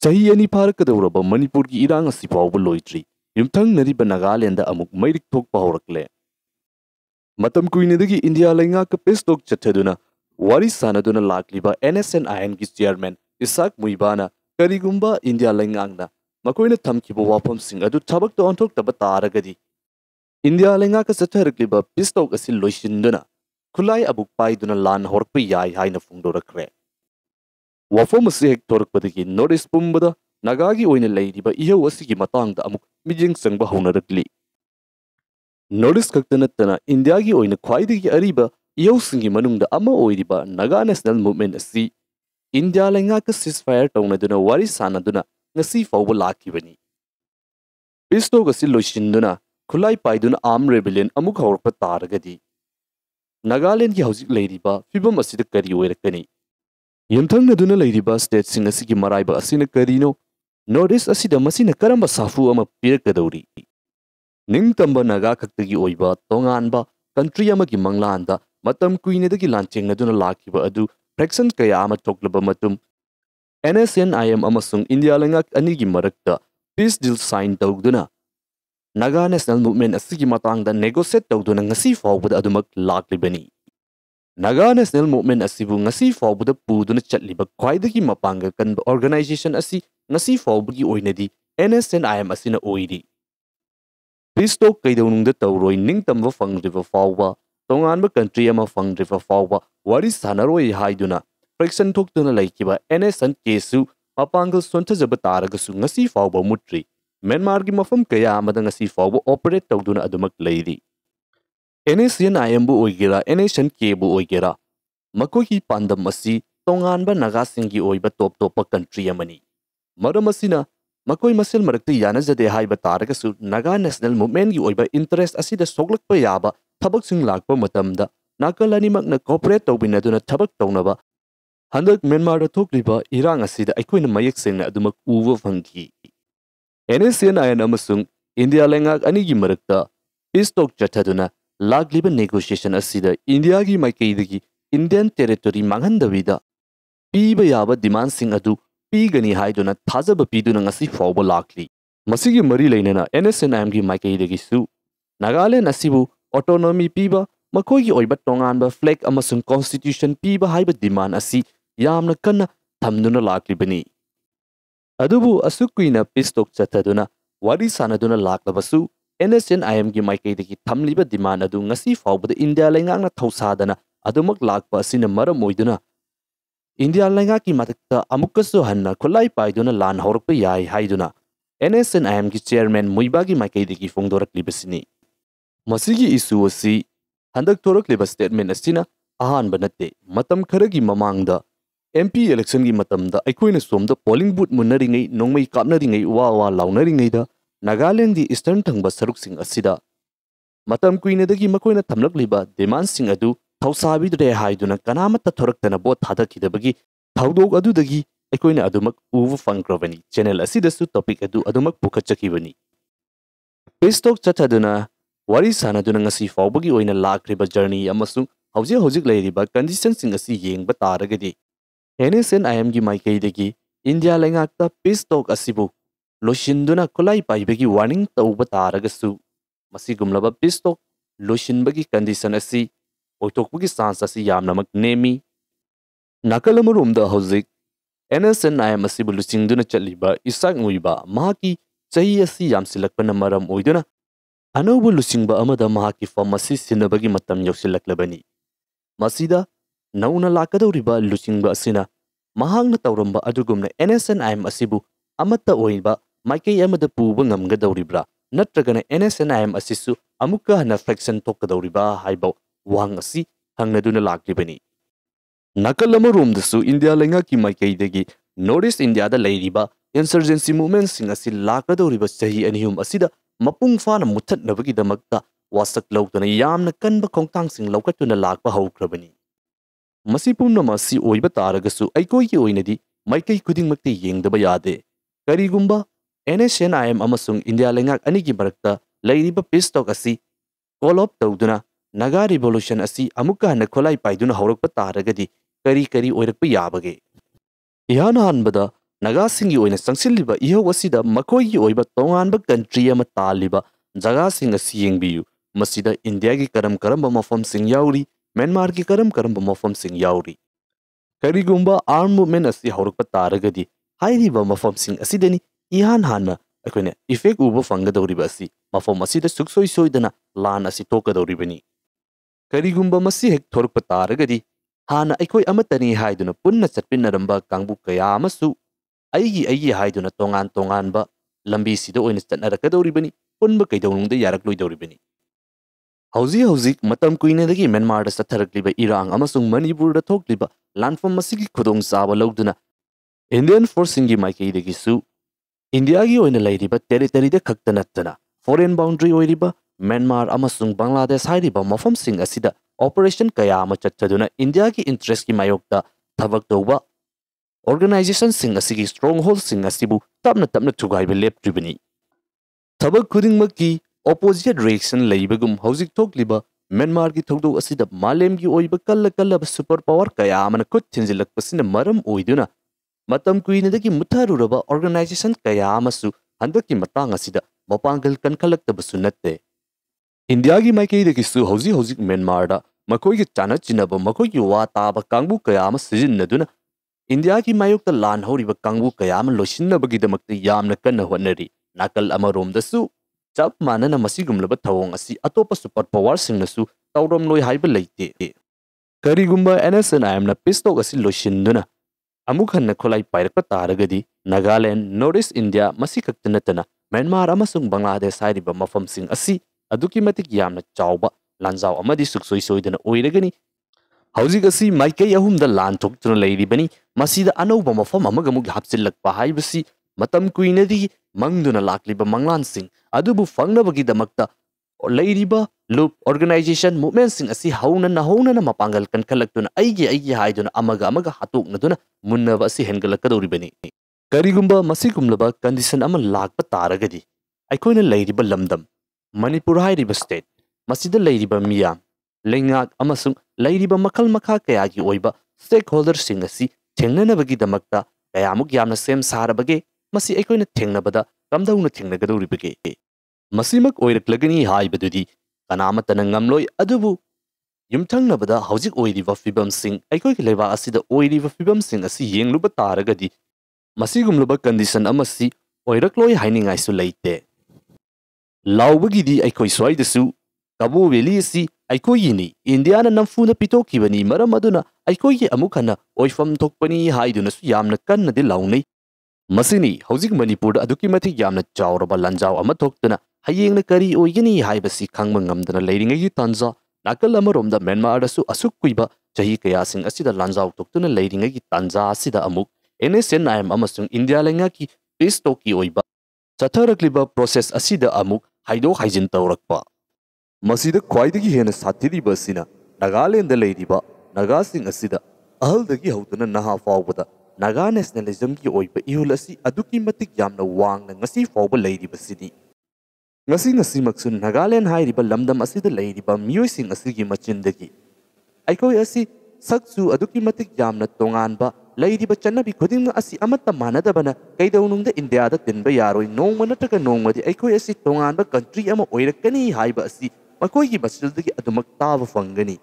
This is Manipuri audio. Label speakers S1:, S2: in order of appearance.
S1: Chahi ani pharakadawraba Manipur gi irang asi fawba loitri yumthangnariba Nagaland da amuk mairik thokpa horakle matam kuinadagi India laingaka pestok chathaduna wari sanaduna lakliba NSCM gi chairman Muivah na karigumba India laingangna makoina thamkiba wafamsing adu thabakta onthokta taragadi India laingaka chatharakliba pestok asi loishinduna khulai abuk paiduna lan horpa yai haina phungdorakre wafam asi hek thorakpadagi notice pumbada Nagagi oina leiriba ihau asigi matangda amuk mijing sangba haunarakli Notice kaktanatana India gi oina khwaidagi ariba ihau singi manungda ama oiriba Naga National Movement asi India laingaka ceasefire tawnaduna wari sanaduna ngasi fawba lakibani Pestok asi loishinduna khulai paiduna arm rebellion amuk hawrpa taragadi Nagaland gi haujik leiriba fibam asida kari oirakani Yumthangnaduna leiriba state sing asigi maraiba asina karino Notice asida masina karamba safu ama pirakadauri Ningtamba Naga kaktagi oiba Nganba country amagi manglanda matam kuinedagi lanchengna lakiba adu fraction kaya ama thoklaba matum NSCM amasung India langak anigi marakta peace deal sign tawduna Naga National Movement asigi matangda negotiate tawduna ngasi fawbada adumak laklibani Naga National Movement asibu ngasi fawbada puduna chatliba khwaidagi mapanga kanba organization asi ngasi fawbagi oinadi NSCM asina oiri Pestok kaidawnungda tawroi ningtamba fangriba fawba Nganba country ama fangriba fawba wari sanaroi haiduna fraction thoktuna laikiba NSCM kesu mapangal sonthajaба taragasu ngasi fawba mutri Myanmar gi mafam kaya amada ngasi fawba operate tawduna adumak leiri NSCM bu oigera NSCM bu oigera makogi pandam asi Nganba Naga singi oiba top country amani maram asina Makoi masel marakti yanajade haiba taragasu Naga National Movement gi oiba interest asida soglakpa yaba thabak sing lakpa matamda nakalani makna cooperate tawbinaduna thabak tawnaba handak Myanmar da thokliba irang asida aikoina mayek sengna adumak uwa phangki NSCM amasung India lengak anigi marakta pestok chathaduna lagliba negotiation asida India gi maikaidagi Indian territory manghandavida piba yaba demand sing adu Pigani haiduna thazaba piduna ngasi fawba lakli masigi mari leinana NSCM gi maikaidagi su Nagaland asibu autonomy piba makogi oiba Nganba flag amasung constitution piba haiba demand asi yamna kanna thamduna laklibani adubu asukuina pestok chathaduna wari sanaduna laklabasu NSCM gi maikaidagi thamliba demand adu ngasi fawbada India laingangna thausadana adumak lakpa asina maram oiduna India laingaki matakta amukasu hanna khulai paiduna lan horpa yai haiduna NSCM gi chairman Muivah gi maikaidagi phongdoraklibasini masigi issue asi handak thorakliba statement asina ahanba natte matam kharagi mamangda MP election gi matamda aikoina somda polling booth munnaringai nongmai kapnaringai wa launaringai da Nagaland di eastern thangba saruksing asida matam kuinadagi makoina thamlakliba demand sing adu Thausabi haiduna kanamata thoraktana bot thadakidabagi thaudok adudagi aikoina adumak uvu fangkrabani channel asidasu topic adu adumak pukhachakibani pestok chathaduna wari sanaduna ngasi fawbagi oina lakriba journey amasung hojik leiriba conditions sing asi yengba taragadi NSCM gi maikaidagi India laingakta pestok asibu loshinduna khulai paibagi warning tauba taragasu masigumlaba pestok loshinbagi condition asi Oitokbugi sans asi yamnamak nemi Nakalamurumda hojik NSCM asibu lusingduna chatliba Muivah mahaki chahi asi yamsilakpana maram oiduna anaubu lusingba amada mahaki pharmacy sinabagi matam yausilaklabani masida nauna lakadawriba lusingba asina mahangna tawramba adugumna NSCM asibu amata oiba maikai amada puba ngamgadawribra natragana NSCM asisu amuka hana fraction tokkadawriba haibaw wang asi hangnaduna laklibani Nakalamurumdasu India laingaki maikaidagi Notice India da leiriba insurgency movement sing asi lakadawriba chahi anihum asida mapung fana muthatnabagi damakta wasak lautana yamna kanba khongtang sing laukatuna lakpa haukrabani masipumna masi oiba taragasu aikoi ki oinadi maikai khudingmakte yengdaba yade karigumba NSCM amasung India laingak anigi marakta leiriba pestok asi call up tawduna Naga revolution asi amuka hana kholai paiduna haurakpa taragadi kari oirakpa yabage ihana hanbada Nagasinggi oina sangsilliba iho asida makoigi oiba tonganba country ama taliba jaga sing asi yengbiyu masida India gi karam mafam sing yauri Myanmar gi karam mafam sing yauri karigumba arm movement asi horukpa taragadi hairiba mafam sing asidani ihan hana akoina effect uba fangadawriba asi mafam asida suksoi soidana lan asi tokadawribani karigumba masi hek thorukpa taragadi hana aikoi amatani haiduna punna chatpinaramba kangbu kaya amasu aigi haiduna tongan ba lambi sida oina chatnarakadawribani punba kaidawnungda yarakloidawribani hauzik matam kuinadagi Myanmar da satharakliba Irang amasung Manipur da thokliba landfom masigi khudong saba lawduna Indian forcing gi maikaidagi su India gi oina lairiba territory da khakta nattana foreign boundary oiriba Myanmar amasung Bangladesh hairiba mafam sing asida operation kaya ama chattaduna India gi interest gi mayokta thabak tawba organization sing asigi stronghold sing asibu tapna thugaiba leptribani thabak khudingmakki opposite reaction leibagum hauzik thokliba Myanmar gi thogdo asida malem gi oiba kalla super power kaya amana khut thinjilakpasina maram oiduna matam kuinadagi mutharuraba organization kaya amasu handaki matang asida mapangal kankhalaktabasu natte India gi maikaidagi su hauzik Myanmar da makoi gi chana chinaba makoi gi wa taba kangbu kaya ama sijinnaduna India gi mayokta lan horiba kangbu kaya ama loissinnabagi damakta yamna kanna hotnari nakal amaromdasu chap manana masigumlaba thawong asi atopa super power singnasu tawrom loi haiba leite karigumba NSCM na pistok asi loishinduna amuk hanna kholai pairakpa taragadi Nagaland Northeast India masi kaktanatana Myanmar amasung Bangladesh hairiba mafam sing asi aduki matik yamna chawba lanjaw amadi suksoi soidana oiragani hauzik asi maikai ahumda lan thoktuna leiribani masida anauba mafam amagamuk hapchillakpa haibasi matam kuinadi mangduna lakliba manglan sing adubu fangnabagi damakta leiriba loop organization movement sing asi hauna mapangal kankalaktuna aigi haiduna amaga hatuknaduna munnaba asi hengalakadoribani karigumba masigumlaba condition ama lakpa taragadi aikoina leiriba lamdam Manipur hairiba state masida leiriba miyam lengak amasung leiriba makal makha kayagi oiba stakeholder sing asi thengnanabagi damakta kayamuk yamna sem sarabage masi aikoina thengnabada kamdauna thengnagadoribage masimak oiraklagani haibadudi kanamatana ngamloi adubu yumthangnabada hauzik oiriba fibam sing aikoi leba asida oiriba fibam sing asi yengluba taragadi masigumluba condition amasi oirakloi hainingai su leite laubagidi aikoi swaidasu Cabo Valley si aikoi ni Indiana namfuna pitokibani maram aduna aikoi amukhana oifam thokpani haiduna su yamna kannadi launai masini hauzik Manipur aduki mathik yamna chawraba lanjaw ama thoktuna hayengna kari oigani haibasi khangma ngamdana leiringai tanza nakal amaromda Myanmar dasu asuk kuiba chahi kayasing asida lanjaw thoktuna leiringai tanza asida amuk NSCM amasung India lenga ki peace talki oiba chatharakliba process asida amuk haido haijin tawrakpa masida khwaidagi hena sathiriba asina Nagaland da leiriba nagasing asida ahaldagi hautuna naha fawbada Naga nationalism ki oiba ihul asi aduki matik yamna wangna ngasi fawba leiriba sidi ngasi maksun Nagaland hairiba lamdam asida leiriba mioising asigi machindagi aikoi asi saksu aduki matik yamna tonganba leiriba channabi khuding asi amatta manadabana kaidawnungda India da tinba yaroi nongma nataga nongmadi aikoi asi tonganba country ama oirakani haiba asi makoi gi basildagi adumak taba fangani